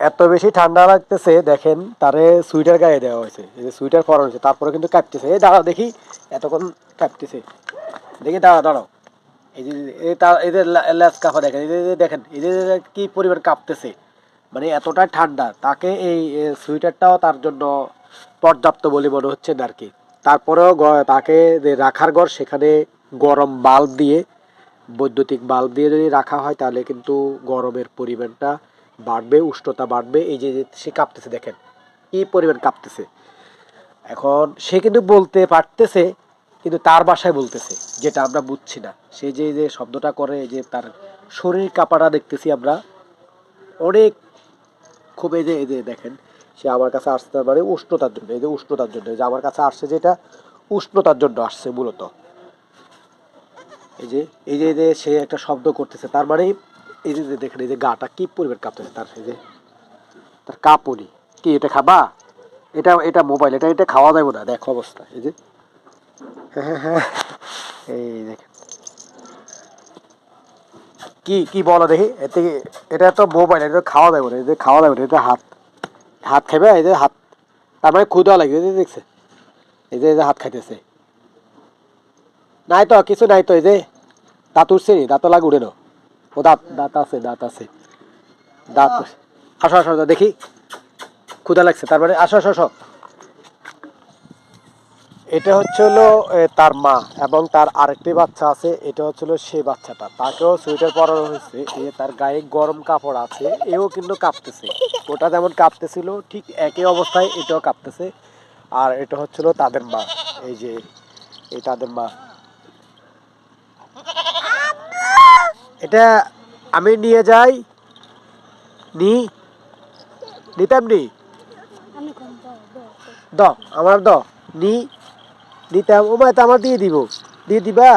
এত বেশি ঠান্ডা লাগতেছে দেখেন, তারে সুইটার গায়ে দেওয়া হয়েছে, এই যে সুইটার পরানো হয়েছে, তারপরে কিন্তু কাঁপতেছে। এই দাঁড়াও দেখি, এতক্ষণ কাঁপতেছে, দেখি দাঁড়াও। এই যে এদের ল্যাস কাফা দেখেন, এই যে দেখেন, এই যে কি পরিমাণ কাঁপতেছে, মানে এতটা ঠান্ডা। তাকে এই সোয়েটারটাও তার জন্য পর্যাপ্ত বলে মনে হচ্ছে না আর কি। তারপরেও তাকে যে রাখার ঘর, সেখানে গরম বাল্ব দিয়ে, বৈদ্যুতিক বাল্ব দিয়ে যদি রাখা হয় তাহলে কিন্তু গরমের পরিমাণটা বাড়বে, উষ্ণতা বাড়বে। এই যে সে কাঁপতেছে দেখেন, কি পরিমাণ কাঁপতেছে। এখন সে কিন্তু বলতে পারতেছে, কিন্তু তার ভাষায় বলতেছে, যেটা আমরা বুঝছি না। সে যে যে শব্দটা করে, যে তার শরীর কাঁপাটা দেখতেছি আমরা অনেক, খুব। এই যে দেখেন, সে আমার কাছে আসতে পারে উষ্ণতার জন্য, এই যে উষ্ণতার জন্য, যে আমার কাছে আসছে যেটা উষ্ণতার জন্য আসছে মূলত। এই যে এই যে সে একটা শব্দ করতেছে, তার মানে এই যে দেখেন, এই যে গাটা কি পরিমাণ কাঁপতেছে তার, এই যে তার কাঁপুনি। কি এটা খাবা? এটা মোবাইল, এটা খাওয়া যাবে না, দেখো অবস্থা। এই যে হ্যাঁ হ্যাঁ হ্যাঁ, এই দেখেন কি কি বলো দেখি এতে। এটা তো মোবাইল, এটা খাওয়া যাবে না, এটা খাওয়া যাবে না, এটা হাত হাত খাবে, এই যে হাত, তার মানে ক্ষুধা লাগবে, এই যে দেখছে, এই যে হাত খাইতেছে। নাই তো কিছু নাই তো, এই যে দাঁত উঠছে নি, দাঁত লাগে উঠে না। ও দাঁত দাঁত আছে, দাঁত আছে, দাঁত। আসো আসো আসো, দেখি ক্ষুধা লাগছে, তারপরে আসো আসো আসো। এটা হচ্ছে হলো তার মা, এবং তার আরেকটি বাচ্চা আছে, এটা হচ্ছে হলো সেই বাচ্চাটা, তাকেও সোয়েটার পরানো হয়েছে। এই যে তার গায়ে গরম কাপড় আছে, এও কিন্তু কাঁপতেছে। ওটা যেমন কাঁপতেছিল ঠিক একই অবস্থায় এটাও কাঁপতেছে। আর এটা হচ্ছিল তাদের মা, এই যে এই তাদের মা। এটা আমি নিয়ে যাই, নি নিতাম নি, দ আমার দ নি নিতাম। ও মা, এটা আমার দিয়ে দিব, দিয়ে দিবা।